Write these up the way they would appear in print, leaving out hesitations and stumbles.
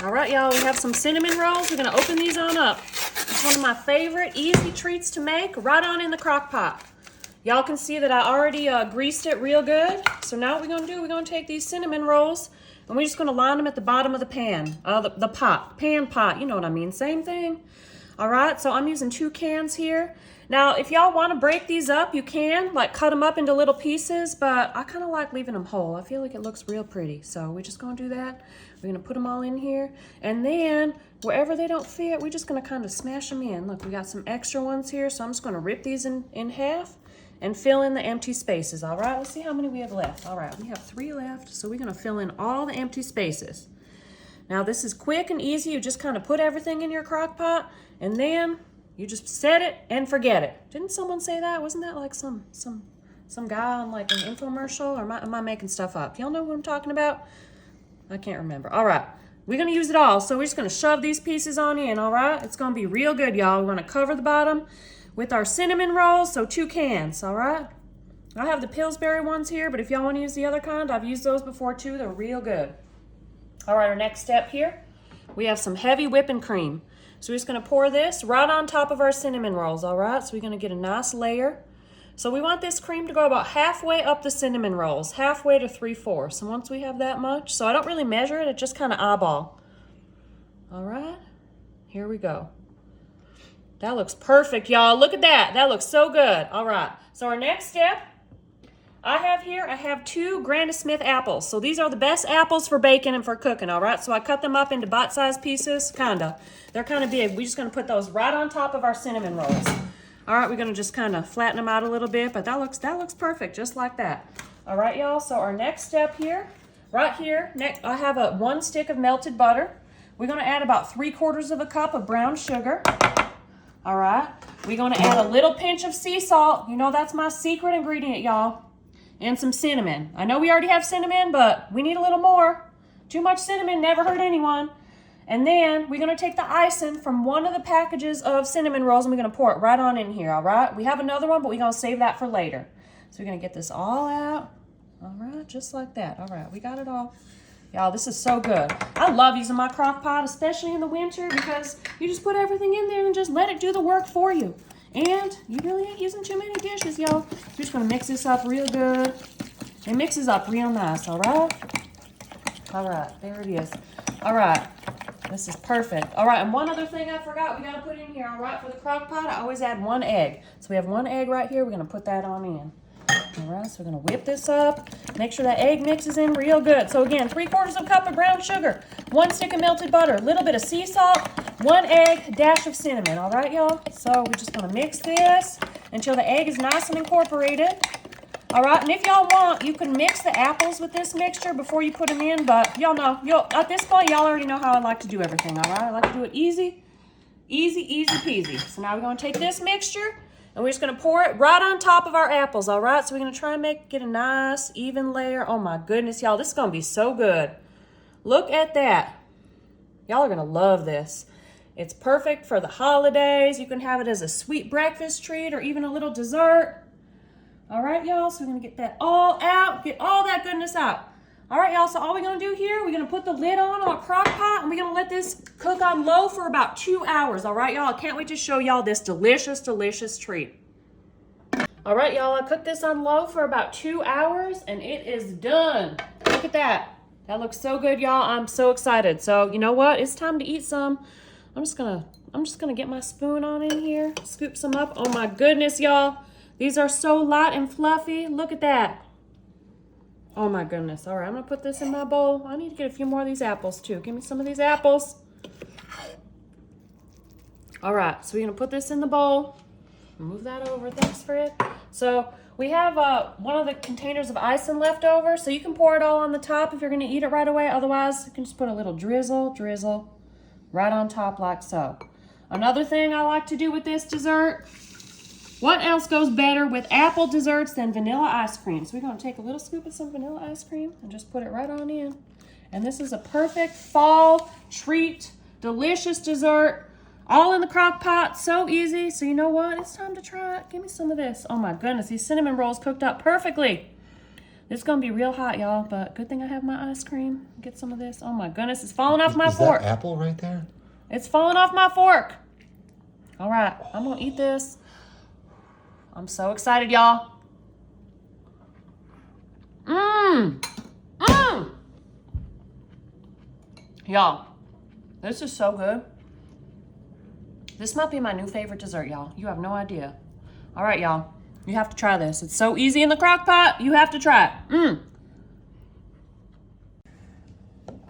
All right, y'all, we have some cinnamon rolls. We're gonna open these on up. It's one of my favorite easy treats to make, right on in the crock pot. Y'all can see that I already greased it real good. So now what we're gonna do, we're gonna take these cinnamon rolls and we're just gonna line them at the bottom of the pan, the pot, pan pot, you know what I mean, same thing. All right, so I'm using 2 cans here. Now, if y'all wanna break these up, you can, like cut them up into little pieces, but I kinda like leaving them whole. I feel like it looks real pretty. So we're just gonna do that. We're gonna put them all in here. And then, wherever they don't fit, we're just gonna kinda smash them in. Look, we got some extra ones here, so I'm just gonna rip these in half and fill in the empty spaces, all right? Let's see how many we have left. All right, we have 3 left, so we're gonna fill in all the empty spaces. Now this is quick and easy. You just kind of put everything in your crock pot and then you just set it and forget it. Didn't someone say that? Wasn't that like some guy on like an infomercial, or am I making stuff up? Y'all know what I'm talking about? I can't remember. All right, we're gonna use it all. So we're just gonna shove these pieces on in, all right? It's gonna be real good, y'all. We're gonna cover the bottom with our cinnamon rolls, so 2 cans, all right? I have the Pillsbury ones here, but if y'all wanna use the other kind, I've used those before too. They're real good. All right, our next step here, we have some heavy whipping cream. So we're just gonna pour this right on top of our cinnamon rolls, all right? So we're gonna get a nice layer. So we want this cream to go about halfway up the cinnamon rolls, halfway to 3/4. And once we have that much, so I don't really measure it, it just kind of eyeball. All right, here we go. That looks perfect, y'all. Look at that, that looks so good. All right, so our next step, I have 2 Granny Smith apples. So these are the best apples for baking and for cooking, all right? So I cut them up into bite-sized pieces, kinda. They're kind of big. We're just gonna put those right on top of our cinnamon rolls. All right, we're gonna just kind of flatten them out a little bit, but that looks perfect, just like that. All right, y'all, so our next step here, right here, I have 1 stick of melted butter. We're gonna add about 3/4 cup of brown sugar. All right, we're gonna add a little pinch of sea salt. You know that's my secret ingredient, y'all. And some cinnamon. I know we already have cinnamon, but we need a little more. Too much cinnamon never hurt anyone. And then we're gonna take the icing from one of the packages of cinnamon rolls and we're gonna pour it right on in here, all right? We have another one, but we're gonna save that for later. So we're gonna get this all out. All right, just like that. All right, we got it all. Y'all, this is so good. I love using my crock pot, especially in the winter, because you just put everything in there and just let it do the work for you. And you really ain't using too many dishes, y'all. You're just gonna mix this up real good. It mixes up real nice, all right? All right, there it is. All right, this is perfect. All right, and one other thing I forgot we gotta put in here, all right, for the crock pot, I always add 1 egg. So we have 1 egg right here, we're gonna put that on in. All right, so we're gonna whip this up. Make sure that egg mixes in real good. So again, 3/4 cup of brown sugar, 1 stick of melted butter, a little bit of sea salt, 1 egg, dash of cinnamon. All right, y'all? So we're just gonna mix this until the egg is nice and incorporated. All right, and if y'all want, you can mix the apples with this mixture before you put them in, but y'all know, at this point, y'all already know how I like to do everything, all right? I like to do it easy, easy peasy. So now we're gonna take this mixture and we're just gonna pour it right on top of our apples, all right? So we're gonna try and get a nice, even layer. Oh my goodness, y'all, this is gonna be so good. Look at that. Y'all are gonna love this. It's perfect for the holidays. You can have it as a sweet breakfast treat or even a little dessert. All right, y'all, so we're gonna get that all out, get all that goodness out. All right, y'all, so all we're gonna do here, we're gonna put the lid on our crock pot and we're gonna let this cook on low for about 2 hours. All right, y'all, I can't wait to show y'all this delicious, delicious treat. All right, y'all, I cooked this on low for about 2 hours and it is done. Look at that. That looks so good, y'all. I'm so excited. So you know what? It's time to eat some. I'm just gonna get my spoon on in here, scoop some up. Oh my goodness, y'all. These are so light and fluffy. Look at that. Oh my goodness. All right, I'm gonna put this in my bowl. I need to get a few more of these apples too. Give me some of these apples. All right, so we're gonna put this in the bowl. Move that over, thanks Fred. So we have one of the containers of icing left over, so you can pour it all on the top if you're gonna eat it right away. Otherwise, you can just put a little drizzle right on top like so. Another thing I like to do with this dessert, what else goes better with apple desserts than vanilla ice cream? So we're gonna take a little scoop of some vanilla ice cream and just put it right on in. And this is a perfect fall treat, delicious dessert, all in the crock pot, so easy. So you know what, it's time to try it. Give me some of this. Oh my goodness, these cinnamon rolls cooked up perfectly. It's gonna be real hot, y'all, but good thing I have my ice cream. Get some of this. Oh my goodness, it's falling off my fork. Is that apple right there? It's falling off my fork. All right, I'm gonna eat this. I'm so excited, y'all. Y'all, this is so good. This might be my new favorite dessert, y'all. You have no idea. All right, y'all. You have to try this. It's so easy in the crock pot. You have to try it.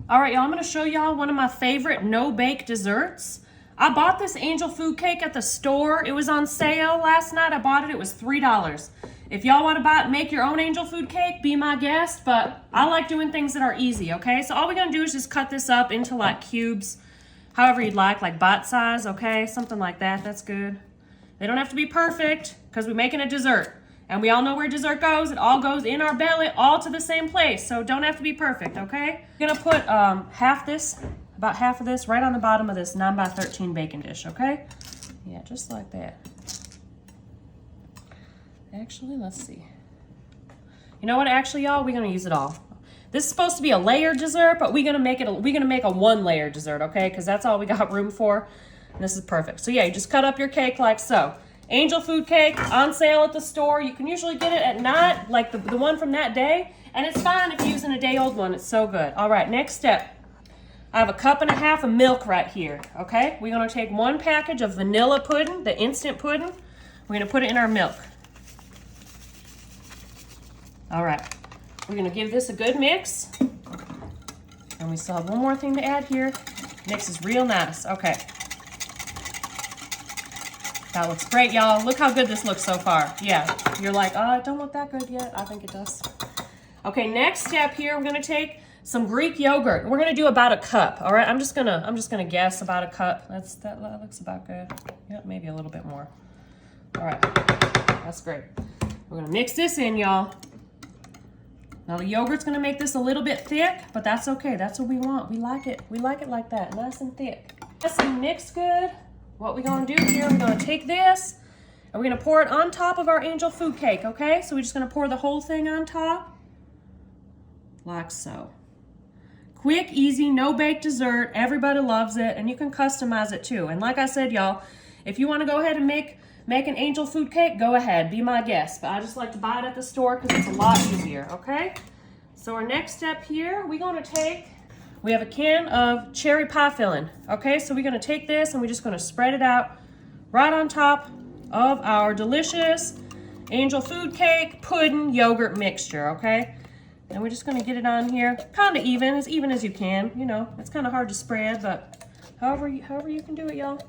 All right, y'all. I'm going to show y'all one of my favorite no-bake desserts. I bought this angel food cake at the store. It was on sale last night. I bought it. It was $3. If y'all want to make your own angel food cake, be my guest. But I like doing things that are easy, okay? So all we're going to do is just cut this up into like cubes, however you'd like bite size, okay? Something like that. That's good. They don't have to be perfect because we're making a dessert. And we all know where dessert goes. It all goes in our belly, all to the same place. So don't have to be perfect, okay? I'm going to put about half of this right on the bottom of this 9x13 baking dish, okay? Yeah, just like that. Actually, let's see. You know what? Actually, y'all, we're gonna use it all. This is supposed to be a layered dessert, but we're gonna make a one-layer dessert, okay? Because that's all we got room for. And this is perfect. So yeah, you just cut up your cake like so. Angel food cake on sale at the store. You can usually get it at night, like the one from that day, and it's fine if you're using a day-old one. It's so good. All right, next step. I have a 1.5 cups of milk right here, okay? We're gonna take 1 package of vanilla pudding, the instant pudding. We're gonna put it in our milk. All right, we're gonna give this a good mix. And we still have one more thing to add here. Mix is real nice, okay. That looks great, y'all. Look how good this looks so far. Yeah, you're like, oh, it don't look that good yet. I think it does. Okay, next step here, we're gonna take some Greek yogurt. We're gonna do about 1 cup, all right? I'm just gonna guess about 1 cup. That looks about good. Yep, maybe a little bit more. All right, that's great. We're gonna mix this in, y'all. Now the yogurt's gonna make this a little bit thick, but that's okay. That's what we want. We like it. We like it like that, nice and thick. Nice and mixed good. What we're gonna do here, we're gonna take this and we're gonna pour it on top of our angel food cake, okay? So we're just gonna pour the whole thing on top, like so. Quick, easy, no-bake dessert. Everybody loves it, and you can customize it too. And like I said, y'all, if you wanna go ahead and make an angel food cake, go ahead, be my guest. But I just like to buy it at the store because it's a lot easier, okay? So our next step here, we have a can of cherry pie filling, okay? So we're gonna take this and we're just gonna spread it out right on top of our delicious angel food cake pudding yogurt mixture, okay? And we're just gonna get it on here, kind of even as you can. You know, it's kind of hard to spread, but however you can do it, y'all.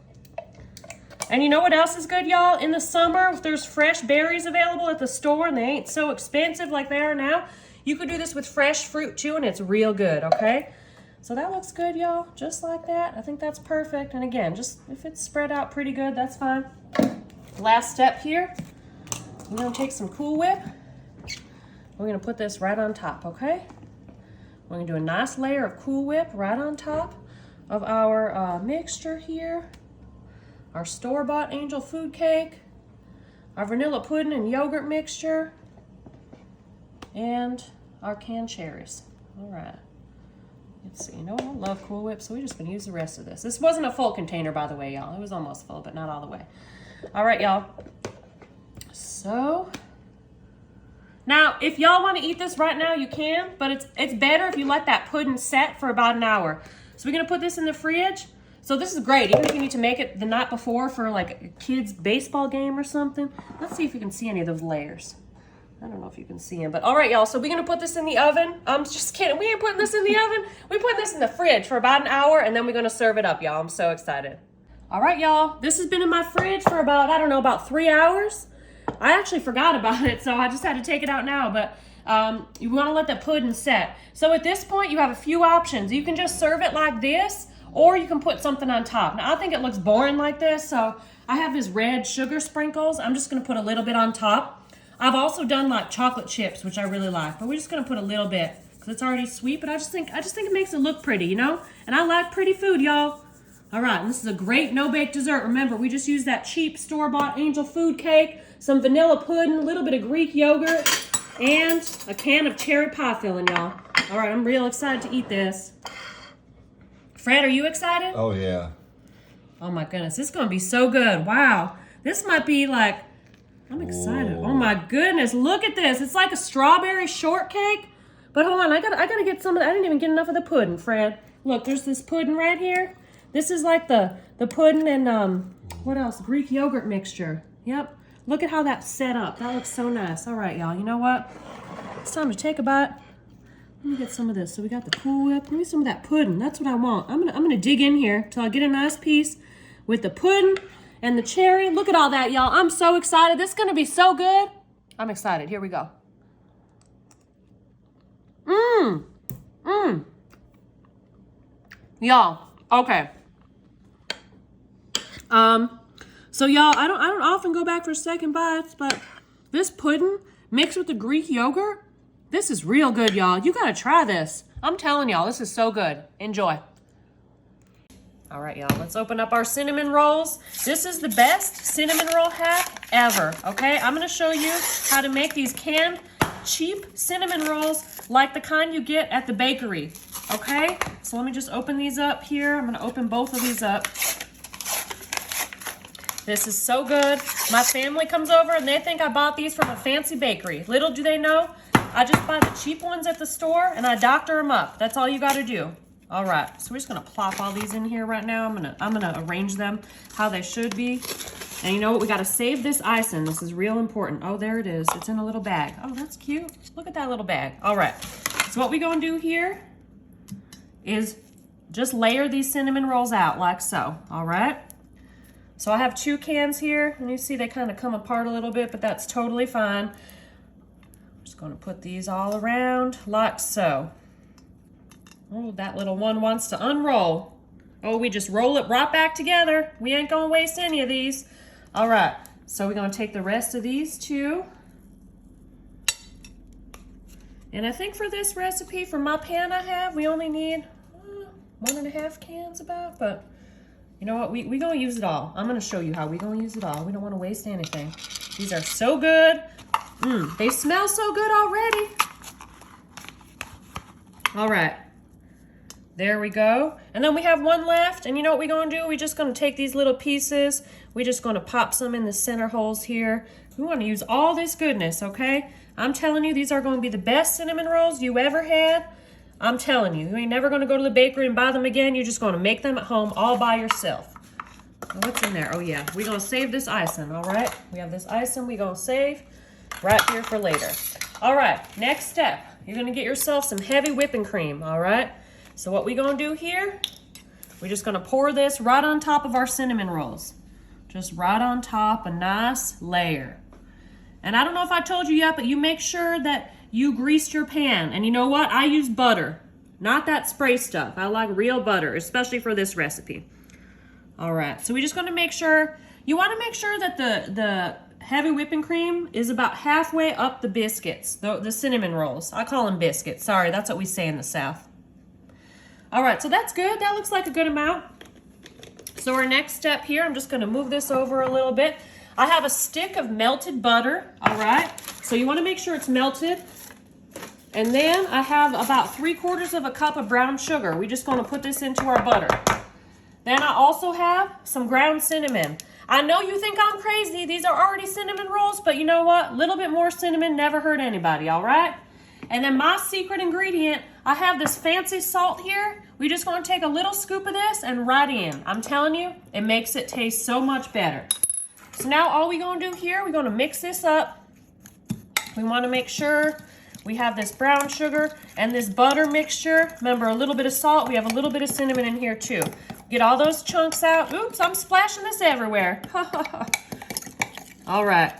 And you know what else is good, y'all? In the summer, if there's fresh berries available at the store and they ain't so expensive like they are now, you could do this with fresh fruit too, and it's real good, okay? So that looks good, y'all, just like that. I think that's perfect. And again, just if it's spread out pretty good, that's fine. Last step here, we're gonna take some Cool Whip. We're gonna put this right on top, okay? We're gonna do a nice layer of Cool Whip right on top of our mixture here. Our store-bought angel food cake, our vanilla pudding and yogurt mixture, and our canned cherries. All right. Let's see, you know what? I love Cool Whip, so we're just gonna use the rest of this. This wasn't a full container, by the way, y'all. It was almost full, but not all the way. All right, y'all. So, now, if y'all wanna eat this right now, you can, but it's better if you let that pudding set for about an hour. So we're gonna put this in the fridge. So this is great, even if you need to make it the night before for like a kid's baseball game or something. Let's see if you can see any of those layers. I don't know if you can see them, but all right, y'all. So we're gonna put this in the oven. I'm just kidding. We ain't putting this in the oven. We put this in the fridge for about an hour, and then we're gonna serve it up, y'all. I'm so excited. All right, y'all. This has been in my fridge for about, I don't know, about 3 hours. I actually forgot about it, so I just had to take it out now, but you wanna let the pudding set. So at this point, you have a few options. You can just serve it like this, or you can put something on top. Now, I think it looks boring like this, so I have these red sugar sprinkles. I'm just gonna put a little bit on top. I've also done like chocolate chips, which I really like, but we're just gonna put a little bit because it's already sweet, but I just think it makes it look pretty, you know? And I like pretty food, y'all. All right, and this is a great no-bake dessert. Remember, we just used that cheap store-bought angel food cake, some vanilla pudding, a little bit of Greek yogurt, And a can of cherry pie filling, y'all. All right, I'm real excited to eat this. Fred, are you excited? Oh, yeah. Oh my goodness, this is gonna be so good. Wow, this might be like, I'm excited. Whoa. Oh my goodness, look at this. It's like a strawberry shortcake. But hold on, I gotta get some of that. I didn't even get enough of the pudding, Fred. Look, there's this pudding right here. This is like the pudding and what else? Greek yogurt mixture. Yep. Look at how that's set up. That looks so nice. All right, y'all. You know what? It's time to take a bite. Let me get some of this. So we got the Cool Whip. Give me some of that pudding. That's what I want. I'm gonna dig in here till I get a nice piece with the pudding and the cherry. Look at all that, y'all. I'm so excited. This is gonna be so good. I'm excited. Here we go. Y'all, okay. So y'all, I don't often go back for second bites, but this pudding mixed with the Greek yogurt, this is real good, y'all. You gotta try this. I'm telling y'all, this is so good. Enjoy. All right, y'all, let's open up our cinnamon rolls. This is the best cinnamon roll hack ever, okay? I'm gonna show you how to make these canned, cheap cinnamon rolls like the kind you get at the bakery, okay? So let me just open these up here. I'm gonna open both of these up. This is so good. My family comes over and they think I bought these from a fancy bakery. Little do they know, I just buy the cheap ones at the store and I doctor them up. That's all you gotta do. All right, so we're just gonna plop all these in here right now. I'm gonna arrange them how they should be. And you know what, we gotta save this icing. This is real important. Oh, there it is, it's in a little bag. Oh, that's cute. Look at that little bag. All right, so what we gonna do here is just layer these cinnamon rolls out like so, all right? So I have 2 cans here, and you see they kind of come apart a little bit, but that's totally fine. I'm just gonna put these all around like so. Oh, that little one wants to unroll. Oh, we just roll it right back together. We ain't gonna waste any of these. All right, so we're gonna take the rest of these too. And I think for this recipe, for my pan I have, we only need 1.5 cans about, but you know what, we gonna use it all. I'm gonna show you how we gonna use it all. We don't wanna waste anything. These are so good. They smell so good already. All right, there we go. And then we have one left, and you know what we gonna do? We just gonna take these little pieces, we just gonna pop some in the center holes here. We wanna use all this goodness, okay? I'm telling you, these are gonna be the best cinnamon rolls you ever had. I'm telling you, you ain't never gonna go to the bakery and buy them again. You're just gonna make them at home all by yourself. What's in there? Oh yeah, we're gonna save this icing, all right? We have this icing we gonna save right here for later. All right, next step. You're gonna get yourself some heavy whipping cream, all right? So what we gonna do here, we're just gonna pour this right on top of our cinnamon rolls. Just right on top, a nice layer. And I don't know if I told you yet, but you make sure that you greased your pan. And you know what? I use butter, not that spray stuff. I like real butter, especially for this recipe. All right, so we're just gonna make sure, you wanna make sure that the heavy whipping cream is about halfway up the biscuits, the cinnamon rolls. I call them biscuits, sorry, that's what we say in the South. All right, so that's good. That looks like a good amount. So our next step here, I'm just gonna move this over a little bit. I have a stick of melted butter, all right? So you wanna make sure it's melted. And then I have about 3/4 cup of brown sugar. We're just gonna put this into our butter. Then I also have some ground cinnamon. I know you think I'm crazy. These are already cinnamon rolls, but you know what? A little bit more cinnamon never hurt anybody, all right? And then my secret ingredient, I have this fancy salt here. We're just gonna take a little scoop of this and right in. I'm telling you, it makes it taste so much better. So now all we're gonna do here, we're gonna mix this up. We wanna make sure we have this brown sugar and this butter mixture. Remember, a little bit of salt. We have a little bit of cinnamon in here too. Get all those chunks out. Oops, I'm splashing this everywhere. All right.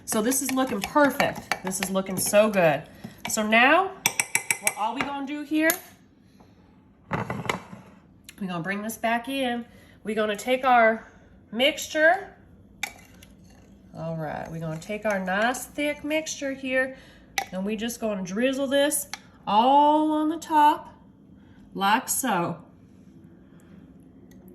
So this is looking perfect. This is looking so good. So now, all we're gonna do here, we're gonna bring this back in. We're gonna take our mixture. All right, we're gonna take our nice thick mixture here, and we just gonna drizzle this all on the top, like so.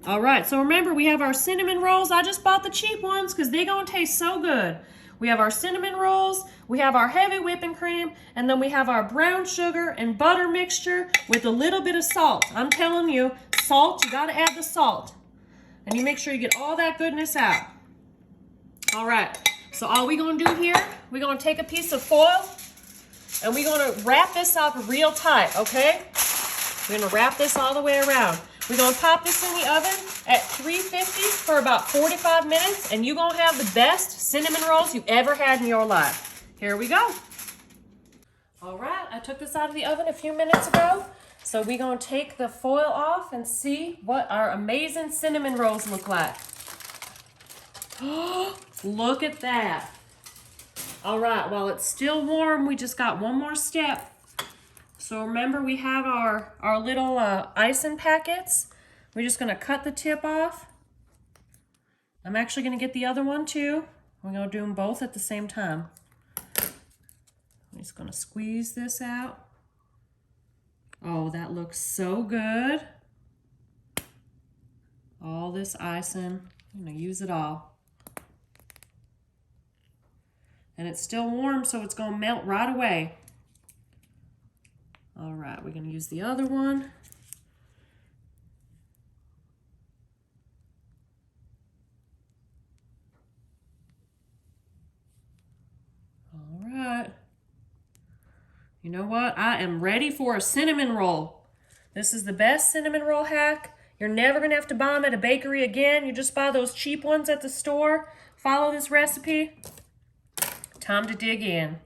All right, so remember we have our cinnamon rolls. I just bought the cheap ones because they're gonna taste so good. We have our cinnamon rolls, we have our heavy whipping cream, and then we have our brown sugar and butter mixture with a little bit of salt. I'm telling you, salt, you gotta add the salt. And you make sure you get all that goodness out. All right, so all we're gonna do here, we're gonna take a piece of foil and we're gonna wrap this up real tight, okay? We're gonna wrap this all the way around. We're gonna pop this in the oven at 350 for about 45 minutes, and you're gonna have the best cinnamon rolls you ever had in your life. Here we go. All right, I took this out of the oven a few minutes ago. So we're gonna take the foil off and see what our amazing cinnamon rolls look like. Look at that. All right, while it's still warm, we just got one more step. So remember, we have our little icing packets. We're just gonna cut the tip off. I'm actually gonna get the other one too. We're gonna do them both at the same time. I'm just gonna squeeze this out. Oh, that looks so good. All this icing, I'm gonna use it all. And it's still warm, so it's gonna melt right away. All right, we're gonna use the other one. All right. You know what? I am ready for a cinnamon roll. This is the best cinnamon roll hack. You're never gonna have to buy them at a bakery again. You just buy those cheap ones at the store. Follow this recipe. Time to dig in.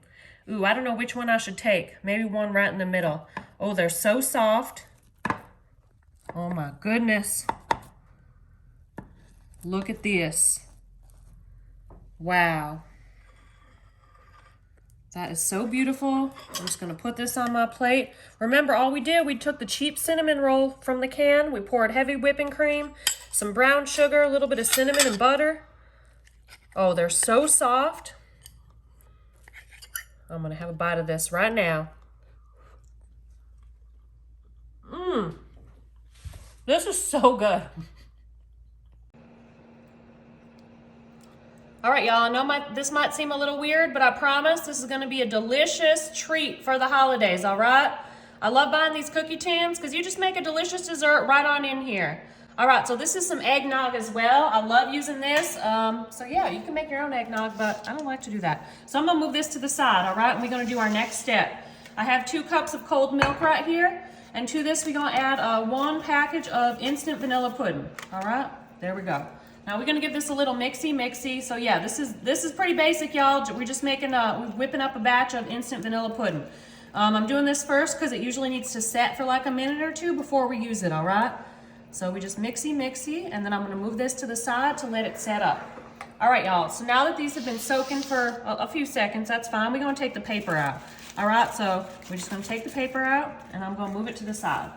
Ooh, I don't know which one I should take. Maybe one right in the middle. Oh, they're so soft. Oh my goodness. Look at this. Wow. That is so beautiful. I'm just gonna put this on my plate. Remember, all we did, we took the cheap cinnamon roll from the can. We poured heavy whipping cream, some brown sugar, a little bit of cinnamon and butter. Oh, they're so soft. I'm gonna have a bite of this right now. This is so good. All right, y'all, I know this might seem a little weird, but I promise this is gonna be a delicious treat for the holidays, all right? I love buying these cookie tins because you just make a delicious dessert right on in here. All right, so this is some eggnog as well. I love using this. So yeah, you can make your own eggnog, but I don't like to do that. So I'm gonna move this to the side, all right? And we're gonna do our next step. I have 2 cups of cold milk right here. And to this, we're gonna add 1 package of instant vanilla pudding, all right? There we go. Now we're gonna give this a little mixy. So yeah, this is pretty basic, y'all. We're just making we're whipping up a batch of instant vanilla pudding. I'm doing this first because it usually needs to set for like a minute or 2 before we use it, all right? So we just mixy, and then I'm gonna move this to the side to let it set up. All right, y'all, so now that these have been soaking for a few seconds, that's fine. We're gonna take the paper out. All right, so we're just gonna take the paper out, and I'm gonna move it to the side.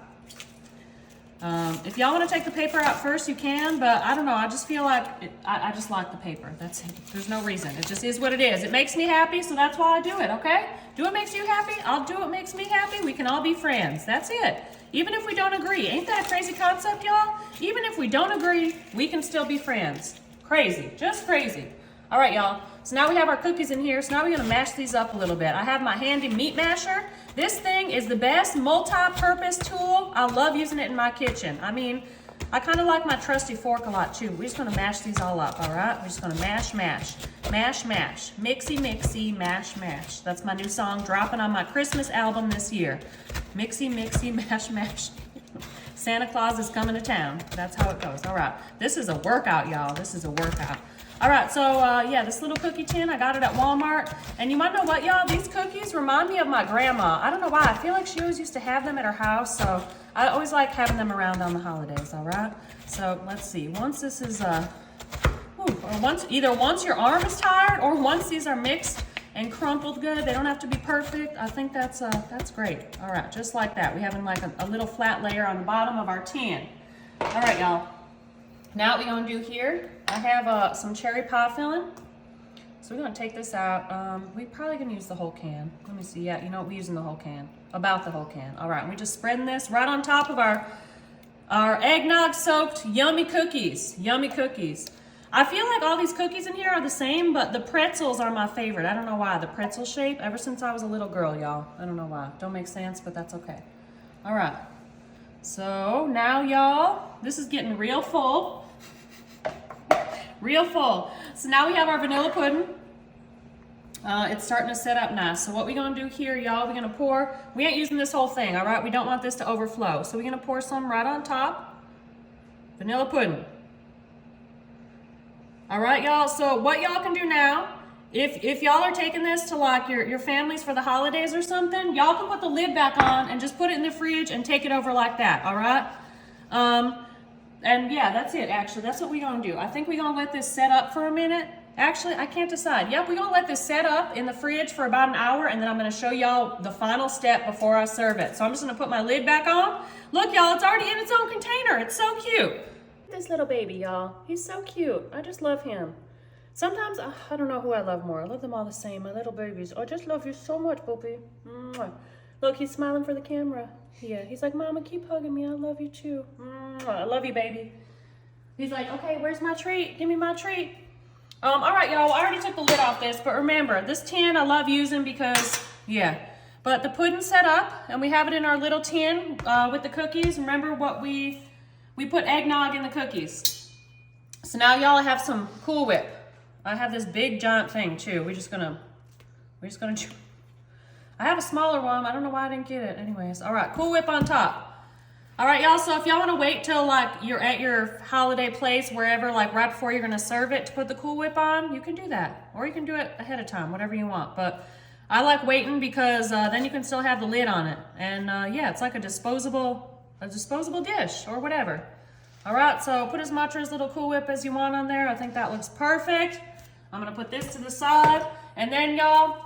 If y'all wanna take the paper out first, you can, but I don't know, I just feel like, I just like the paper, that's it. There's no reason, it just is what it is. It makes me happy, so that's why I do it, okay? Do what makes you happy, I'll do what makes me happy, we can all be friends, that's it. Even if we don't agree, ain't that a crazy concept, y'all? Even if we don't agree, we can still be friends. Crazy, just crazy. All right, y'all, so now we have our cookies in here, so now we're gonna mash these up a little bit. I have my handy meat masher. This thing is the best multi-purpose tool. I love using it in my kitchen. I mean, I kind of like my trusty fork a lot too. We're just gonna mash these all up, all right? We're just gonna mash, mixy, mash. That's my new song dropping on my Christmas album this year. Mixy, mash. Santa Claus is coming to town. That's how it goes. All right, this is a workout, y'all. This is a workout. All right, so yeah, this little cookie tin, I got it at Walmart. And you might know what, y'all? These cookies remind me of my grandma. I don't know why. I feel like she always used to have them at her house, so I always like having them around on the holidays, all right? So let's see. Once this is, once your arm is tired or once these are mixed and crumpled good, they don't have to be perfect. I think that's great. All right, just like that. We have like a little flat layer on the bottom of our tin. All right, y'all. Now what we're gonna do here, I have some cherry pie filling. So we're gonna take this out. We're probably gonna use the whole can. Let me see, yeah, you know what, we're using the whole can. About the whole can. All right, we're just spreading this right on top of our eggnog soaked yummy cookies. I feel like all these cookies in here are the same, but the pretzels are my favorite. I don't know why. The pretzel shape, ever since I was a little girl, y'all. I don't know why. Don't make sense, but that's okay. All right. So now, y'all, this is getting real full. Real full. So now we have our vanilla pudding. It's starting to set up nice. So what we're going to do here, y'all, we're going to pour. We ain't using this whole thing, all right? We don't want this to overflow. So we're going to pour some right on top. Vanilla pudding. All right, y'all. So what y'all can do now, if y'all are taking this to like your families for the holidays or something, y'all can put the lid back on and just put it in the fridge and take it over like that, all right? And yeah, that's it, actually. That's what we're going to do. I think we're going to let this set up for a minute. Actually, I can't decide. Yep, we're going to let this set up in the fridge for about an hour, and then I'm going to show y'all the final step before I serve it. So I'm just going to put my lid back on. Look, y'all, it's already in its own container. It's so cute. This little baby, y'all. He's so cute. I just love him. Sometimes, I don't know who I love more. I love them all the same. My little babies. I just love you so much, Boopy. Mwah. Look, he's smiling for the camera. Yeah, he's like, Mama, keep hugging me. I love you too. Mwah. I love you, baby. He's like, okay, where's my treat? Give me my treat. All right, y'all, I already took the lid off this, but remember, this tin I love using because, yeah. But the pudding's set up, and we have it in our little tin with the cookies. Remember what we put eggnog in the cookies. So now y'all have some Cool Whip. I have this big giant thing too. We're just gonna I have a smaller one. I don't know why I didn't get it. Anyways, all right, Cool Whip on top. All right, y'all, so if y'all want to wait till like you're at your holiday place, wherever, like right before you're going to serve it to put the Cool Whip on, you can do that. Or you can do it ahead of time, whatever you want. But I like waiting because then you can still have the lid on it. And yeah, it's like a disposable dish or whatever. All right, so put as much or as little Cool Whip as you want on there. I think that looks perfect. I'm going to put this to the side. And then, y'all,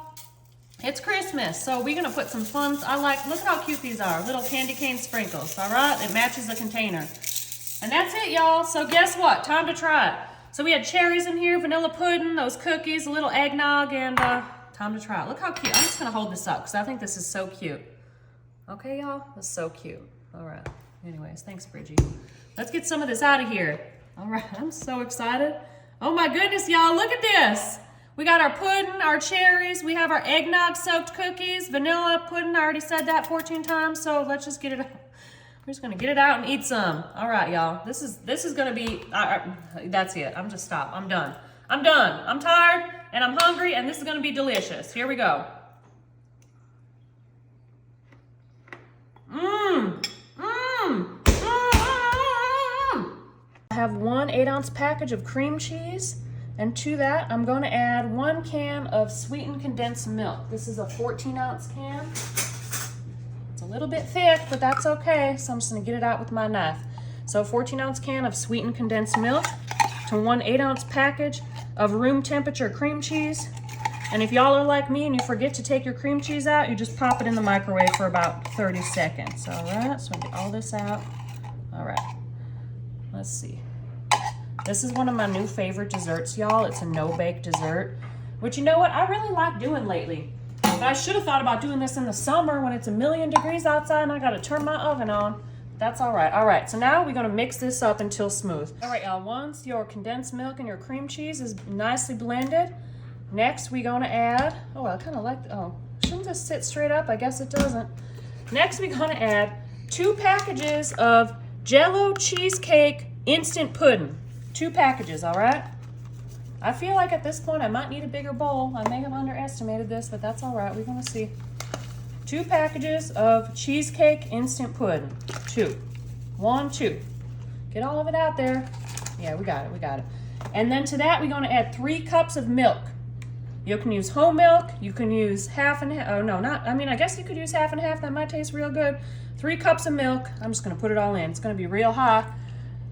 it's Christmas, so we're gonna put some fun. Look at how cute these are, little candy cane sprinkles, all right? It matches the container. And that's it, y'all. So guess what? Time to try it. So we had cherries in here, vanilla pudding, those cookies, a little eggnog, and time to try it. Look how cute. I'm just gonna hold this up because I think this is so cute. Okay, y'all? That's so cute. All right. Anyways, thanks, Bridgie. Let's get some of this out of here. All right, I'm so excited. Oh my goodness, y'all, look at this. We got our pudding, our cherries, we have our eggnog soaked cookies, vanilla pudding, I already said that 14 times, so let's just get it out. We're just gonna get it out and eat some. All right, y'all, this is gonna be, that's it, I'm just stopped, I'm done. I'm done, I'm tired, and I'm hungry, and this is gonna be delicious. Here we go. I have one 8-ounce package of cream cheese. And to that, I'm going to add 1 can of sweetened condensed milk. This is a 14-ounce can. It's a little bit thick, but that's okay. So I'm just going to get it out with my knife. So a 14-ounce can of sweetened condensed milk to 1 8-ounce package of room temperature cream cheese. And if y'all are like me and you forget to take your cream cheese out, you just pop it in the microwave for about 30 seconds. All right, so I'm going to get all this out. All right, let's see. This is one of my new favorite desserts, y'all. It's a no-bake dessert, which you know what? I really like doing lately. But I should have thought about doing this in the summer when it's 1,000,000 degrees outside and I gotta turn my oven on. That's all right. All right, so now we're gonna mix this up until smooth. All right, y'all, once your condensed milk and your cream cheese is nicely blended, next we're gonna add, oh, I kind of like, shouldn't this sit straight up? I guess it doesn't. Next, we're gonna add 2 packages of Jell-O cheesecake instant pudding. 2 packages, all right? I feel like at this point I might need a bigger bowl. I may have underestimated this, but that's all right. We're gonna see. 2 packages of cheesecake instant pudding. 2. 1, 2. Get all of it out there. Yeah, we got it, we got it. And then to that, we're gonna add 3 cups of milk. You can use whole milk, you can use half and half, I guess you could use half and half, that might taste real good. 3 cups of milk, I'm just gonna put it all in. It's gonna be real hot.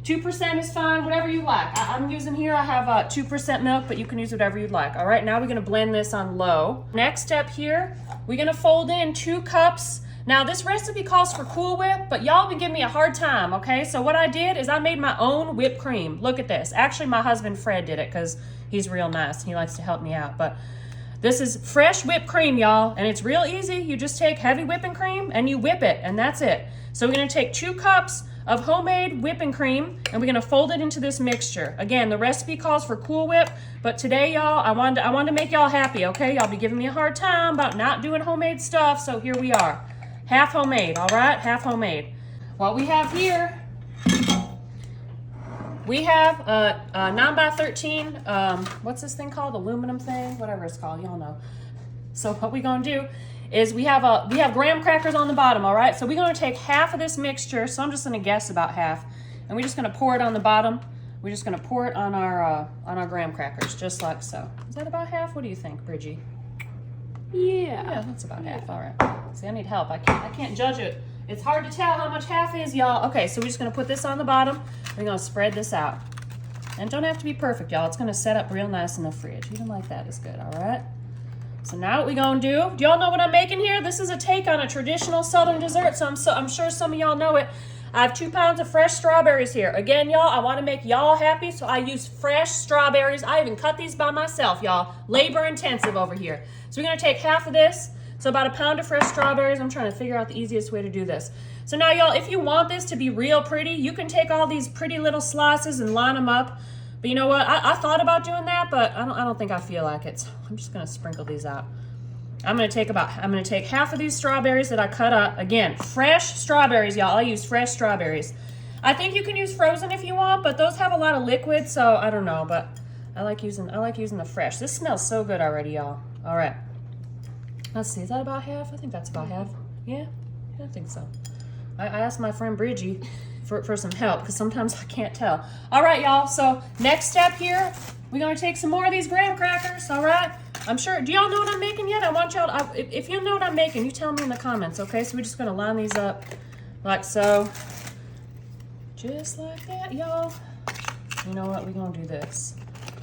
2% is fine, whatever you like. I'm using here, I have 2% milk, but you can use whatever you'd like. All right, now we're gonna blend this on low. Next step here, we're gonna fold in 2 cups. Now this recipe calls for Cool Whip, but y'all been giving me a hard time, okay? So what I did is I made my own whipped cream. Look at this. Actually, my husband Fred did it because he's real nice. He likes to help me out. But This is fresh whipped cream, y'all, and it's real easy. You just take heavy whipping cream and you whip it, and that's it. So we're gonna take 2 cups of homemade whipping cream, and we're gonna fold it into this mixture. Again, the recipe calls for Cool Whip, but today, y'all, I wanted to make y'all happy, okay? Y'all be giving me a hard time about not doing homemade stuff, so here we are. Half homemade, all right? Half homemade. What we have here, we have a 9x13, what's this thing called? Aluminum thing? Whatever it's called, y'all know. So what we're gonna do is we have graham crackers on the bottom, all right? So we're gonna take half of this mixture, so I'm just gonna guess about half, and we're just gonna pour it on the bottom. We're just gonna pour it on our graham crackers, just like so. Is that about half? What do you think, Bridgie? Yeah, that's about half, all right. See, I need help. I can't judge it. It's hard to tell how much half is, y'all. Okay, so we're just gonna put this on the bottom. We're gonna spread this out. And don't have to be perfect, y'all. It's gonna set up real nice in the fridge. Even like that is good, all right? So now what we gonna do y'all know what I'm making here? This is a take on a traditional Southern dessert, so I'm sure some of y'all know it. I have 2 pounds of fresh strawberries here. Again, y'all, I wanna make y'all happy, so I use fresh strawberries. I even cut these by myself, y'all. Labor intensive over here. So we're gonna take half of this, so about 1 pound of fresh strawberries. I'm trying to figure out the easiest way to do this. So now, y'all, if you want this to be real pretty, you can take all these pretty little slices and line them up. But you know what? I thought about doing that, but I don't think I feel like it. So I'm just gonna sprinkle these out. I'm gonna take half of these strawberries that I cut up. Again, fresh strawberries, y'all. I use fresh strawberries. I think you can use frozen if you want, but those have a lot of liquid, so I don't know. But I like using the fresh. This smells so good already, y'all. All right. Let's see. Is that about half? I think that's about half. Yeah, I think so. I asked my friend Bridgie for some help because sometimes I can't tell. All right, y'all. So next step here, we're gonna take some more of these graham crackers. All right. I'm sure. Do y'all know what I'm making yet? I want y'all. If you know what I'm making, you tell me in the comments. Okay. So we're just gonna line these up like so, just like that, y'all. You know what? We're gonna do this.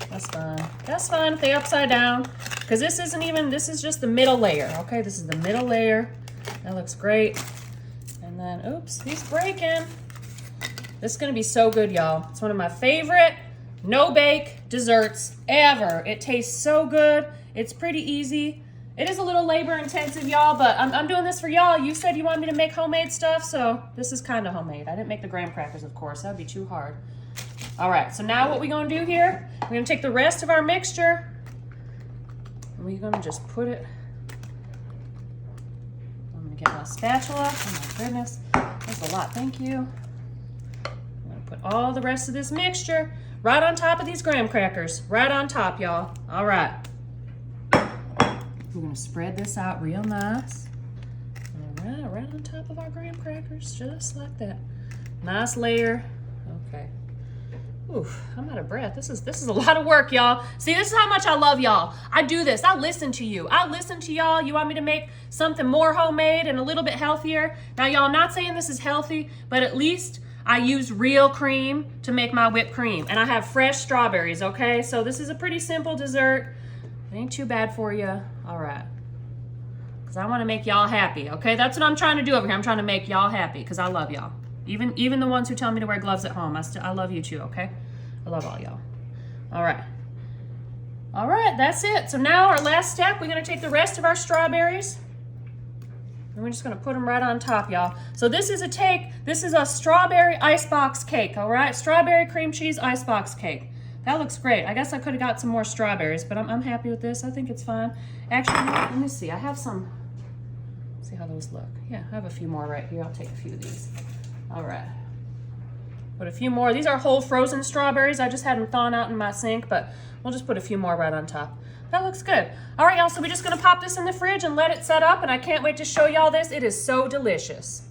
That's fine. That's fine if they upside down, because this is just the middle layer. Okay. This is the middle layer. That looks great. And then, oops, he's breaking. This is gonna be so good, y'all. It's one of my favorite no-bake desserts ever. It tastes so good. It's pretty easy. It is a little labor-intensive, y'all, but I'm doing this for y'all. You said you wanted me to make homemade stuff, so this is kind of homemade. I didn't make the graham crackers, of course. That would be too hard. All right, so now what we're gonna do here, we're gonna take the rest of our mixture, and we're gonna just put it. I'm gonna get my spatula. Oh my goodness, that's a lot. Thank you. I'm gonna put all the rest of this mixture right on top of these graham crackers. Right on top, y'all. All right. We're gonna spread this out real nice. All right, right on top of our graham crackers, just like that. Nice layer. Okay. Oof, I'm out of breath. This is a lot of work, y'all. See, this is how much I love y'all. I do this. I listen to you. I listen to y'all. You want me to make something more homemade and a little bit healthier? Now, y'all, I'm not saying this is healthy, but at least I use real cream to make my whipped cream. And I have fresh strawberries, okay? So this is a pretty simple dessert. It ain't too bad for you. All right. Because I want to make y'all happy, okay? That's what I'm trying to do over here. I'm trying to make y'all happy because I love y'all. Even the ones who tell me to wear gloves at home, I love you too, okay? I love all y'all. All right. All right, that's it. So now our last step, we're going to take the rest of our strawberries, and we're just going to put them right on top, y'all. So this is a strawberry icebox cake, all right? Strawberry cream cheese icebox cake. That looks great. I guess I could have got some more strawberries, but I'm happy with this. I think it's fine. Actually, let me see. I have some. See how those look. Yeah, I have a few more right here. I'll take a few of these. All right. Put a few more. These are whole frozen strawberries. I just had them thawing out in my sink, but we'll just put a few more right on top. That looks good. All right, y'all, so we're just gonna pop this in the fridge and let it set up, and I can't wait to show y'all this. It is so delicious.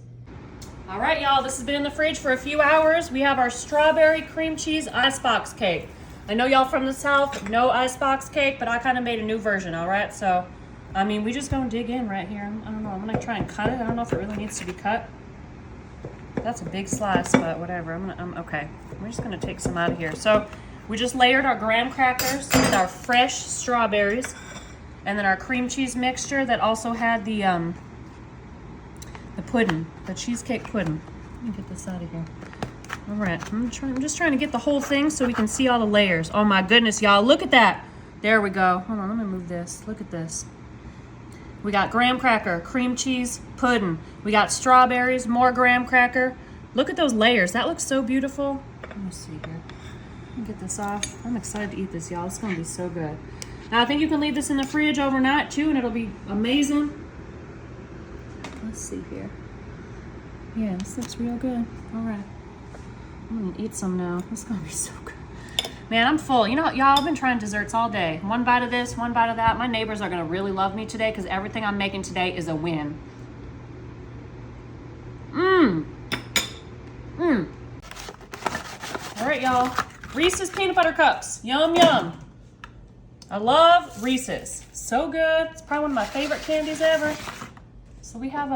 All right, y'all, this has been in the fridge for a few hours. We have our strawberry cream cheese icebox cake. I know y'all from the South know icebox cake, but I kind of made a new version, all right? So, I mean, we just gonna dig in right here. I don't know, I'm gonna try and cut it. I don't know if it really needs to be cut. That's a big slice, but whatever. Okay. We're just gonna take some out of here. So we just layered our graham crackers with our fresh strawberries, and then our cream cheese mixture that also had the pudding, the cheesecake pudding. Let me get this out of here. All right, I'm just trying to get the whole thing so we can see all the layers. Oh my goodness, y'all, look at that. There we go. Hold on, let me move this. Look at this. We got graham cracker, cream cheese, pudding. We got strawberries, more graham cracker. Look at those layers. That looks so beautiful. Let me see here. Let me get this off. I'm excited to eat this, y'all. It's going to be so good. Now, I think you can leave this in the fridge overnight, too, and it'll be amazing. Let's see here. Yeah, this looks real good. All right. I'm going to eat some now. This is going to be so good. Man, I'm full. You know, y'all, I've been trying desserts all day. One bite of this, one bite of that. My neighbors are going to really love me today because everything I'm making today is a win. All right, y'all. Reese's peanut butter cups. Yum, yum. I love Reese's. So good. It's probably one of my favorite candies ever. So we have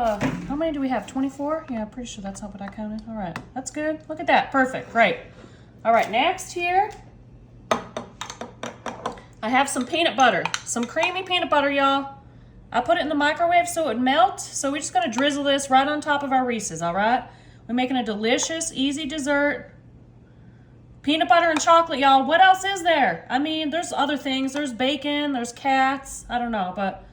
how many do we have? 24? Yeah, I'm pretty sure that's what I counted. All right, that's good. Look at that. Perfect. Great. All right, next here, I have some peanut butter. Some creamy peanut butter, y'all. I put it in the microwave so it would melt. So we're just going to drizzle this right on top of our Reese's, all right? We're making a delicious, easy dessert. Peanut butter and chocolate, y'all. What else is there? I mean, there's other things. There's bacon. There's cats. I don't know, but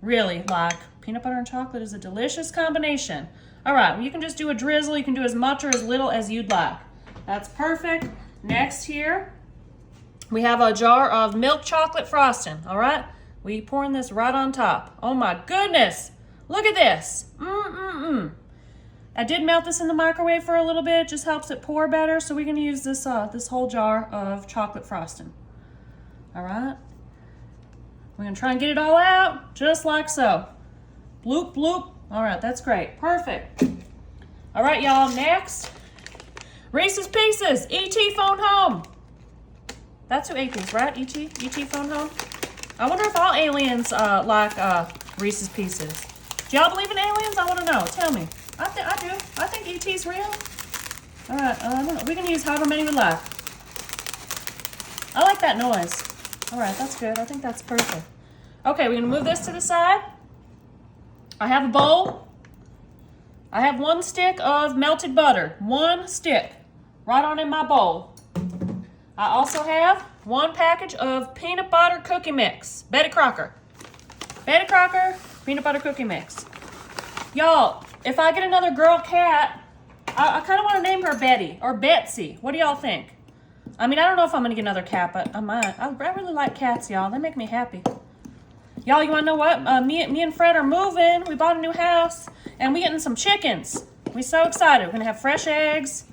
really, like, peanut butter and chocolate is a delicious combination. All right, well, you can just do a drizzle. You can do as much or as little as you'd like. That's perfect. Next here, we have a jar of milk chocolate frosting, all right? We pouring this right on top. Oh my goodness, look at this. I did melt this in the microwave for a little bit. It just helps it pour better. So we're gonna use this this whole jar of chocolate frosting. All right. We're gonna try and get it all out, just like so. Bloop, bloop. All right, that's great, perfect. All right, y'all, next. Reese's Pieces, E.T. Phone Home. That's who ate these, right? E.T. Phone Home. I wonder if all aliens like Reese's Pieces. Do y'all believe in aliens? I want to know. Tell me. I do. I think E.T.'s real. All right. I don't know. We can use however many we like. I like that noise. All right. That's good. I think that's perfect. Okay. We're going to move this to the side. I have a bowl. I have 1 stick of melted butter. 1 stick. Right on in my bowl. I also have 1 package of peanut butter cookie mix. Betty Crocker. Betty Crocker peanut butter cookie mix. Y'all, if I get another girl cat, I kind of want to name her Betty or Betsy. What do y'all think? I mean, I don't know if I'm going to get another cat, but I might. I really like cats, y'all. They make me happy. Y'all, you want to know what? Me and Fred are moving. We bought a new house, and we getting some chickens. We're so excited. We're going to have fresh eggs.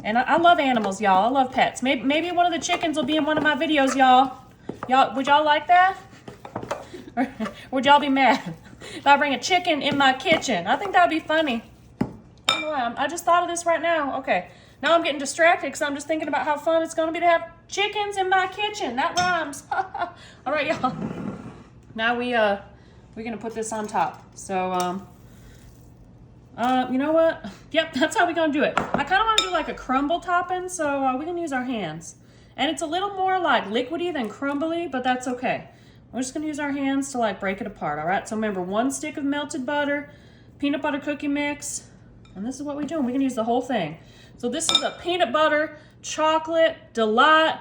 And I love animals, y'all. I love pets. Maybe one of the chickens will be in one of my videos, y'all. Would y'all like that? Or would y'all be mad if I bring a chicken in my kitchen? I think that would be funny. I don't know why. I just thought of this right now. Okay. Now I'm getting distracted because I'm just thinking about how fun it's going to be to have chickens in my kitchen. That rhymes. All right, y'all. Now we're going to put this on top. So, you know what? Yep, that's how we're going to do it. I kind of want to do like a crumble topping, so we can use our hands. And it's a little more like liquidy than crumbly, but that's okay. We're just going to use our hands to like break it apart, all right? So remember, 1 stick of melted butter, peanut butter cookie mix, and this is what we're doing. We can use the whole thing. So this is a peanut butter chocolate delight.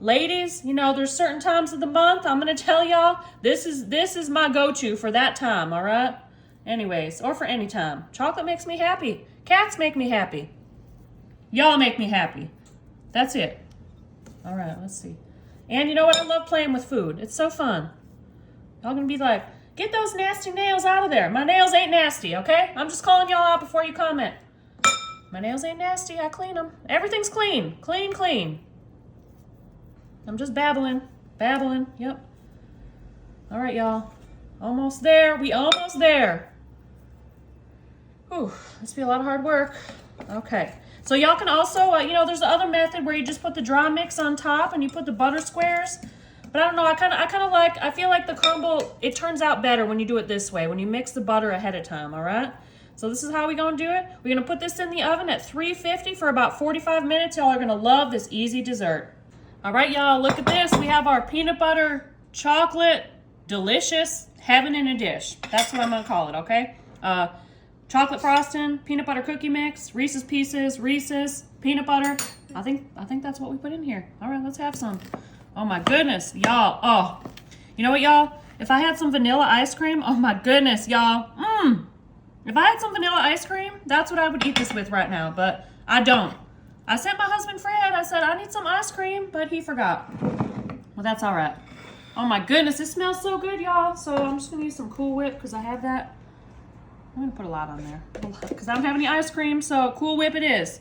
Ladies, you know, there's certain times of the month, I'm going to tell y'all, this is my go-to for that time, all right? Anyways, or for any time. Chocolate makes me happy. Cats make me happy. Y'all make me happy. That's it. All right, let's see. And you know what? I love playing with food. It's so fun. Y'all gonna be like, get those nasty nails out of there. My nails ain't nasty, okay? I'm just calling y'all out before you comment. My nails ain't nasty. I clean them. Everything's clean. Clean, clean. I'm just babbling. Babbling. Yep. All right, y'all. Almost there. We almost there. Whew, this will be a lot of hard work. Okay, so y'all can also, you know, there's the other method where you just put the dry mix on top and you put the butter squares. But I don't know, I feel like the crumble, it turns out better when you do it this way, when you mix the butter ahead of time, all right? So this is how we're gonna do it. We're gonna put this in the oven at 350 for about 45 minutes. Y'all are gonna love this easy dessert. All right, y'all, look at this. We have our peanut butter chocolate delicious heaven in a dish. That's what I'm gonna call it, okay? Chocolate frosting, peanut butter cookie mix, Reese's Pieces, Reese's, peanut butter. I think that's what we put in here. All right, let's have some. Oh my goodness, y'all. Oh, you know what, y'all? If I had some vanilla ice cream, oh my goodness, y'all. If I had some vanilla ice cream, that's what I would eat this with right now, but I don't. I sent my husband Fred, I said, I need some ice cream, but he forgot. Well, that's all right. Oh my goodness, it smells so good, y'all. So I'm just gonna use some Cool Whip because I have that. I'm gonna put a lot on there because I don't have any ice cream, so Cool Whip it is.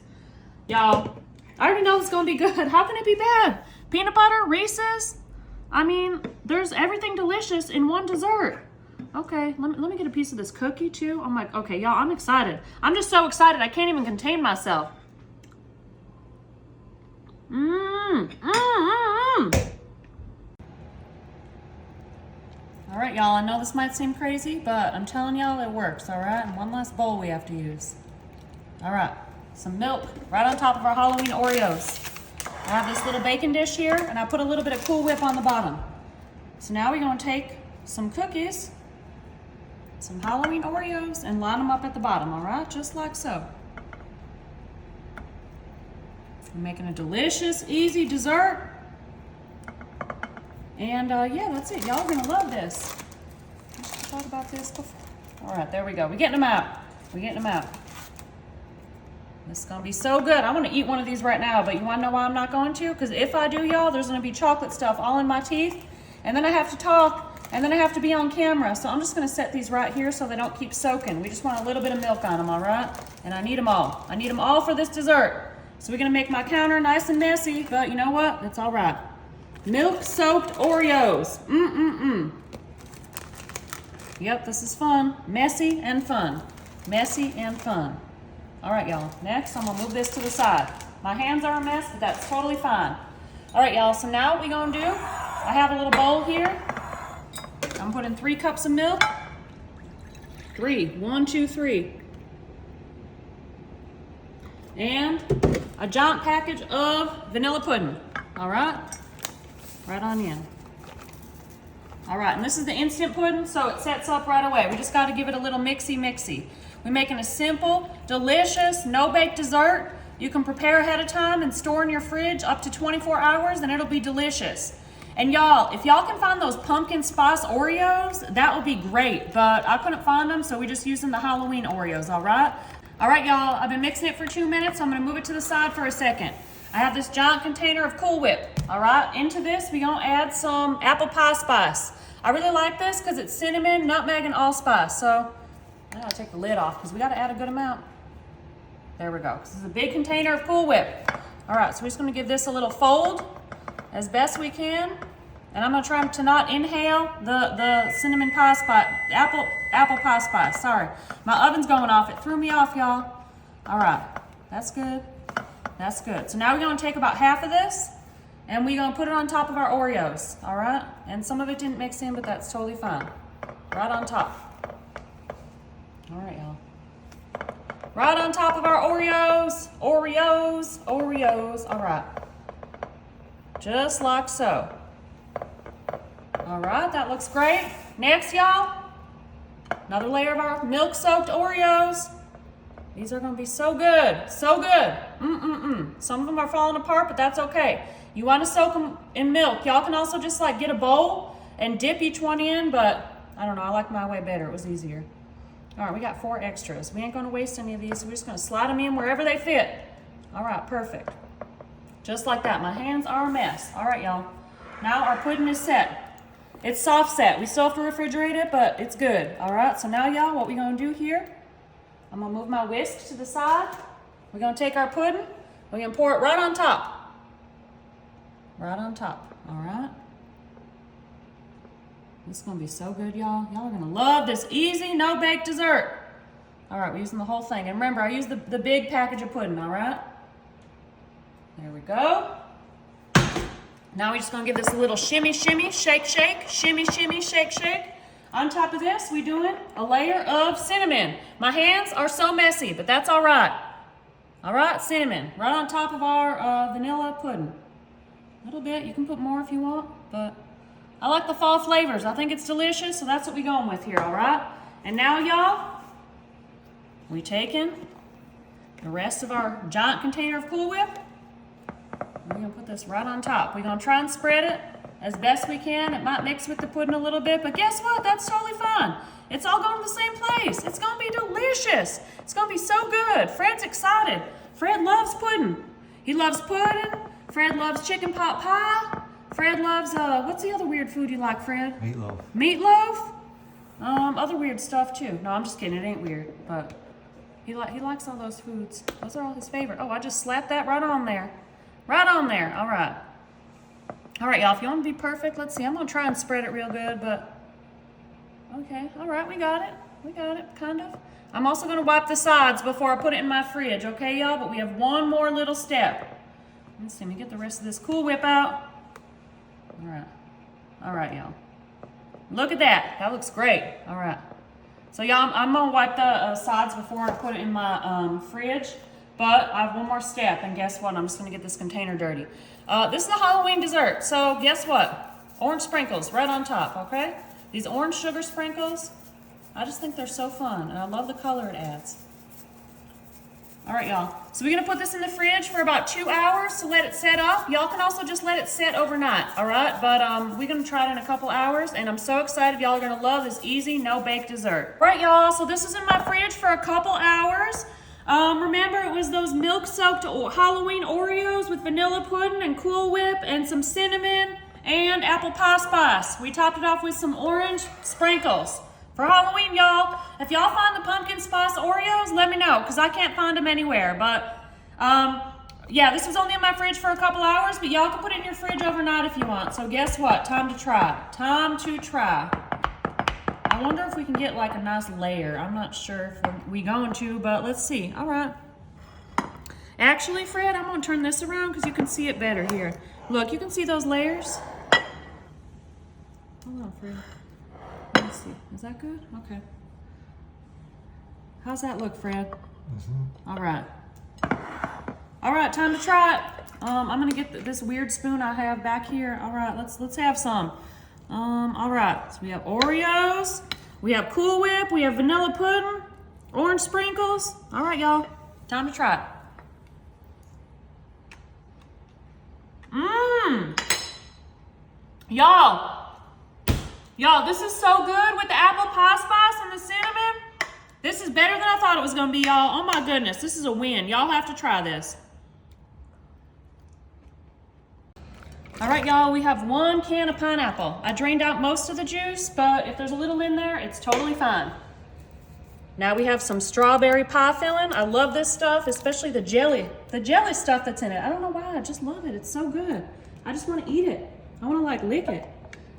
Y'all, I already know it's gonna be good. How can it be bad? Peanut butter, Reese's. I mean, there's everything delicious in one dessert. Okay, let me get a piece of this cookie too. I'm like, okay, y'all, I'm excited. I'm just so excited I can't even contain myself. All right, y'all, I know this might seem crazy, but I'm telling y'all it works, all right? And one last bowl we have to use. All right, some milk right on top of our Halloween Oreos. I have this little baking dish here, and I put a little bit of Cool Whip on the bottom. So now we're gonna take some cookies, some Halloween Oreos, and line them up at the bottom, all right? Just like so. We're making a delicious, easy dessert. And yeah, that's it. Y'all are gonna love this. I thought about this before. All right, there we go. We're getting them out. We're getting them out. This is gonna be so good. I wanna eat one of these right now, but you wanna know why I'm not going to? Because if I do, y'all, there's gonna be chocolate stuff all in my teeth, and then I have to talk, and then I have to be on camera. So I'm just gonna set these right here so they don't keep soaking. We just want a little bit of milk on them, all right? And I need them all. I need them all for this dessert. So we're gonna make my counter nice and messy, but you know what? It's all right. Milk-soaked Oreos. Yep, this is fun. Messy and fun. Messy and fun. All right, y'all. Next, I'm gonna move this to the side. My hands are a mess, but that's totally fine. All right, y'all, so now what we gonna do, I have a little bowl here. I'm putting 3 cups of milk. 3, 1, 2, 3. And a giant package of vanilla pudding. All right? Right on in. All right, and this is the instant pudding, so it sets up right away. We just got to give it a little mixy. We're making a simple, delicious, no-bake dessert. You can prepare ahead of time and store in your fridge up to 24 hours, and it'll be delicious. And y'all, if y'all can find those pumpkin spice Oreos, that would be great, but I couldn't find them, so we're just using the Halloween Oreos, all right? All right, y'all, I've been mixing it for 2 minutes, so I'm gonna move it to the side for a second. I have this giant container of Cool Whip, all right? Into this, we're gonna add some apple pie spice. I really like this because it's cinnamon, nutmeg, and allspice. So I gotta take the lid off because we gotta add a good amount. There we go. This is a big container of Cool Whip. All right, so we're just gonna give this a little fold as best we can. And I'm gonna try to not inhale the cinnamon pie spice, apple pie spice, sorry. My oven's going off, it threw me off, y'all. All right, that's good. That's good. So now we're gonna take about half of this and we're gonna put it on top of our Oreos, all right? And some of it didn't mix in, but that's totally fine. Right on top. All right, y'all. Right on top of our Oreos, all right. Just like so. All right, that looks great. Next, y'all, another layer of our milk-soaked Oreos. These are gonna be so good, so good. Some of them are falling apart, but that's okay. You wanna soak them in milk. Y'all can also just like get a bowl and dip each one in, but I don't know, I like my way better, it was easier. All right, we got 4 extras. We ain't gonna waste any of these, so we're just gonna slide them in wherever they fit. All right, perfect. Just like that, my hands are a mess. All right, y'all. Now our pudding is set. It's soft set. We still have to refrigerate it, but it's good. All right, so now y'all, what we gonna do here, I'm gonna move my whisk to the side. We're gonna take our pudding, we're gonna pour it right on top. Right on top, all right? This is gonna be so good, y'all. Y'all are gonna love this easy, no-bake dessert. All right, we're using the whole thing. And remember, I used the big package of pudding, all right? There we go. Now we're just gonna give this a little shimmy, shimmy, shake, shake, shimmy, shimmy, shake, shake. On top of this, we're doing a layer of cinnamon. My hands are so messy, but that's all right. All right, cinnamon, right on top of our vanilla pudding. A little bit, you can put more if you want, but I like the fall flavors. I think it's delicious, so that's what we're going with here, all right? And now, y'all, we taking the rest of our giant container of Cool Whip. We're gonna put this right on top. We're gonna try and spread it as best we can. It might mix with the pudding a little bit, but guess what? That's totally fine. It's all going to the same place. It's gonna be delicious. It's gonna be so good. Fred's excited. Fred loves pudding. He loves pudding. Fred loves chicken pot pie. Fred loves, what's the other weird food you like, Fred? Meatloaf. Meatloaf? Other weird stuff too. No, I'm just kidding, it ain't weird, but he likes all those foods. Those are all his favorite. Oh, I just slapped that right on there. Right on there, all right. All right, y'all, if you want to be perfect, let's see. I'm gonna try and spread it real good, but okay, all right, we got it. We got it, kind of. I'm also gonna wipe the sides before I put it in my fridge, okay, y'all? But we have one more little step. Let's see, let me get the rest of this Cool Whip out. All right, y'all. Look at that, that looks great. All right. So y'all, I'm gonna wipe the sides before I put it in my fridge, but I have one more step, and guess what? I'm just gonna get this container dirty. This is the Halloween dessert, so guess what? Orange sprinkles right on top, okay? These orange sugar sprinkles, I just think they're so fun, and I love the color it adds. All right, y'all. So we're gonna put this in the fridge for about 2 hours to let it set up. Y'all can also just let it set overnight, all right? But we're gonna try it in a couple hours, and I'm so excited. Y'all are gonna love this easy, no-bake dessert. All right, y'all, so this is in my fridge for a couple hours. Remember, it was those milk-soaked Halloween Oreos with vanilla pudding and Cool Whip and some cinnamon and apple pie spice. We topped it off with some orange sprinkles. For Halloween, y'all, if y'all find the pumpkin spice Oreos, let me know, because I can't find them anywhere. But, yeah, this was only in my fridge for a couple hours, but y'all can put it in your fridge overnight if you want. So guess what? Time to try. Time to try. I wonder if we can get, like, a nice layer. I'm not sure if we're going to, but let's see. All right. Actually, Fred, I'm going to turn this around because you can see it better here. Look, you can see those layers? Hold on, Fred. Let's see. Is that good? Okay. How's that look, Fred? Mm-hmm. All right. All right, time to try it. I'm gonna get this weird spoon I have back here. All right, let's have some. All right. So we have Oreos, we have Cool Whip, we have vanilla pudding, orange sprinkles. All right, y'all. Time to try it. Y'all, this is so good with the apple pie spice and the cinnamon. This is better than I thought it was gonna be, y'all. Oh my goodness, this is a win. Y'all have to try this. All right, y'all, we have 1 can of pineapple. I drained out most of the juice, but if there's a little in there, it's totally fine. Now we have some strawberry pie filling. I love this stuff, especially the jelly stuff that's in it. I don't know why, I just love it. It's so good. I just wanna eat it. I wanna like lick it.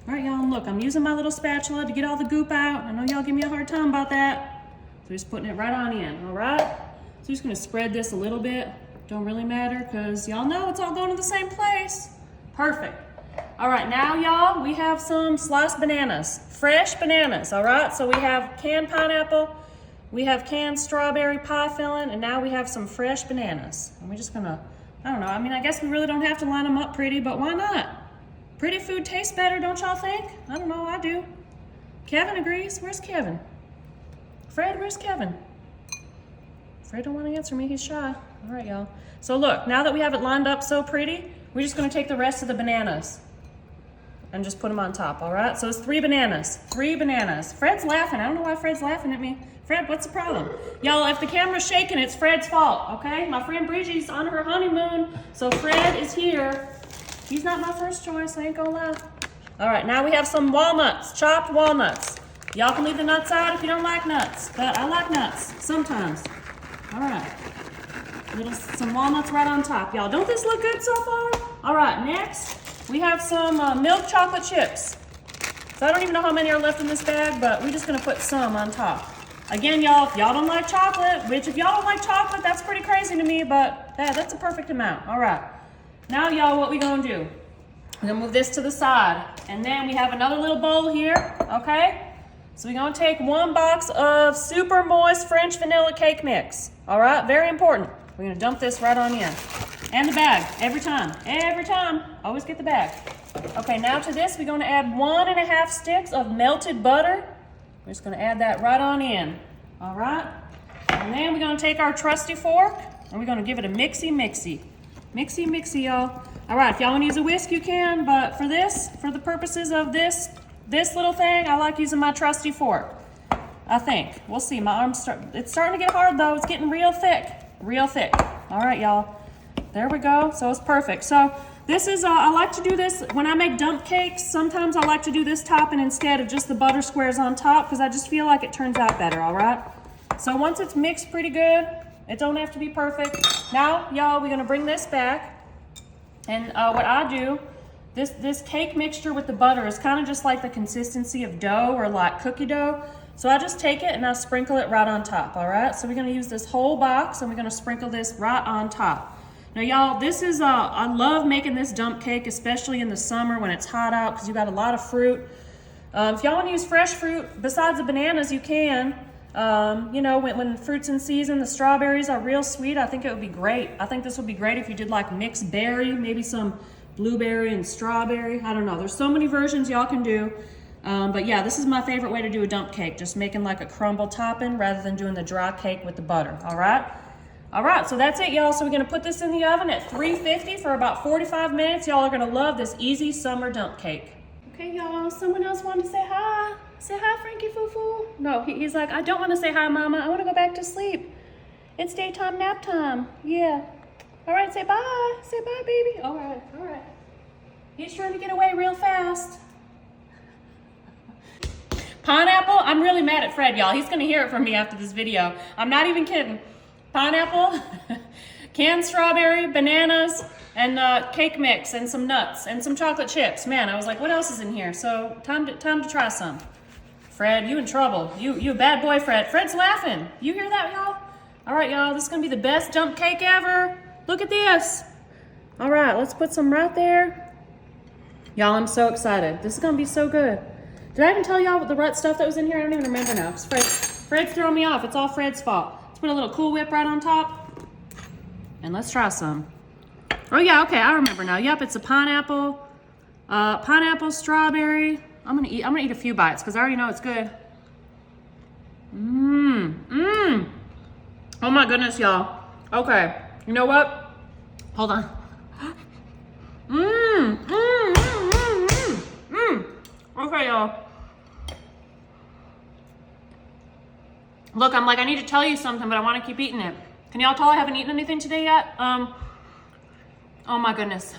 All right, y'all, and look, I'm using my little spatula to get all the goop out. I know y'all give me a hard time about that. So just putting it right on in, all right? So just gonna spread this a little bit. Don't really matter, because y'all know it's all going to the same place. Perfect. All right, now y'all, we have some sliced bananas, fresh bananas, all right? So we have canned pineapple, we have canned strawberry pie filling, and now we have some fresh bananas. And we're just gonna, I don't know, I mean, I guess we really don't have to line them up pretty, but why not? Pretty food tastes better, don't y'all think? I don't know, I do. Kevin agrees. Where's Kevin? Fred, where's Kevin? Fred don't want to answer me, he's shy. All right, y'all. So look, now that we have it lined up so pretty, we're just gonna take the rest of the bananas and just put them on top, all right? So it's 3 bananas, 3 bananas. Fred's laughing, I don't know why Fred's laughing at me. Fred, what's the problem? Y'all, if the camera's shaking, it's Fred's fault, okay? My friend Bridget's on her honeymoon, so Fred is here. He's not my first choice, I ain't gonna lie. All right, now we have some walnuts, chopped walnuts. Y'all can leave the nuts out if you don't like nuts, but I like nuts, sometimes. All right, some walnuts right on top. Y'all, don't this look good so far? All right, next, we have some milk chocolate chips. So I don't even know how many are left in this bag, but we're just gonna put some on top. Again, y'all, if y'all don't like chocolate, which if y'all don't like chocolate, that's pretty crazy to me, but that's a perfect amount. All right. Now, y'all, what we gonna do? We're gonna move this to the side. And then we have another little bowl here, okay? So we're gonna take 1 box of super moist French vanilla cake mix. All right, very important. We're gonna dump this right on in. And the bag, every time, always get the bag. Okay, now to this, we're gonna add 1½ sticks of melted butter. We're just gonna add that right on in, all right? And then we're gonna take our trusty fork and we're gonna give it a mixy-mixy. Mixy, mixy, y'all. All right, if y'all want to use a whisk, you can, but for this, for the purposes of this little thing, I like using my trusty fork. I think. We'll see. My arm's it's starting to get hard though. It's getting real thick. Real thick. All right, y'all. There we go. So it's perfect. So this is, I like to do this when I make dump cakes. Sometimes I like to do this topping instead of just the butter squares on top because I just feel like it turns out better, all right? So once it's mixed pretty good, it don't have to be perfect. Now, y'all, we're gonna bring this back. And what I do, this cake mixture with the butter is kind of just like the consistency of dough or like cookie dough. So I just take it and I sprinkle it right on top, all right? So we're gonna use this whole box and we're gonna sprinkle this right on top. Now y'all, this is, I love making this dump cake, especially in the summer when it's hot out because you got a lot of fruit. If y'all wanna use fresh fruit, besides the bananas, you can. You know, when fruit's in season, the strawberries are real sweet. I think it would be great. I think this would be great if you did like mixed berry, maybe some blueberry and strawberry. I don't know, there's so many versions y'all can do. But yeah, this is my favorite way to do a dump cake, just making like a crumble topping rather than doing the dry cake with the butter, all right? All right, so that's it, y'all. So we're gonna put this in the oven at 350 for about 45 minutes. Y'all are gonna love this easy summer dump cake. Okay, y'all, someone else wanted to say hi. Say hi, Frankie Foo-Foo. No, he's like, I don't wanna say hi, Mama. I wanna go back to sleep. It's daytime nap time, yeah. All right, say bye. Say bye, baby. All right, all right. He's trying to get away real fast. Pineapple, I'm really mad at Fred, y'all. He's gonna hear it from me after this video. I'm not even kidding. Pineapple, canned strawberry, bananas, and cake mix, and some nuts, and some chocolate chips. Man, I was like, what else is in here? So time to try some. Fred, you in trouble. You a bad boy, Fred. Fred's laughing. You hear that, y'all? All right, y'all, this is gonna be the best dump cake ever. Look at this. All right, let's put some right there. Y'all, I'm so excited. This is gonna be so good. Did I even tell y'all what the right stuff that was in here? I don't even remember now. Fred's throwing me off. It's all Fred's fault. Let's put a little Cool Whip right on top. And let's try some. Oh yeah, okay, I remember now. Yep, it's a pineapple, strawberry. I'm gonna eat a few bites because I already know it's good. Oh my goodness, y'all. Okay, you know what? Hold on. Okay, y'all. Look, I'm like, I need to tell you something, but I want to keep eating it. Can y'all tell I haven't eaten anything today yet? Oh my goodness.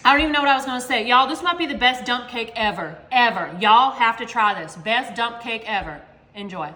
I don't even know what I was going to say. Y'all, this might be the best dump cake ever. Ever. Y'all have to try this. Best dump cake ever. Enjoy.